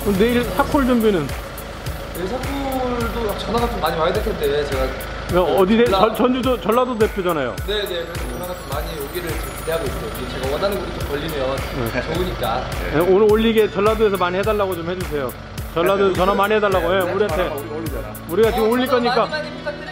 그럼 내일 사콜 준비는? 내일 사콜도 전화가 좀 많이 와야 될 텐데 제가 어디 전주도 전라도 대표잖아요. 네네, 그래서 전화가 좀 많이 오기를 기대하고 있어요. 제가 원하는 곳이 좀 걸리면 좋으니까. 네, 오늘 올리게 전라도에서 많이 해달라고 좀 해주세요. 전라도 전화 많이 해달라고. 네, 우리한테. 우리가 지금 올릴 거니까. 많이 부탁드려요.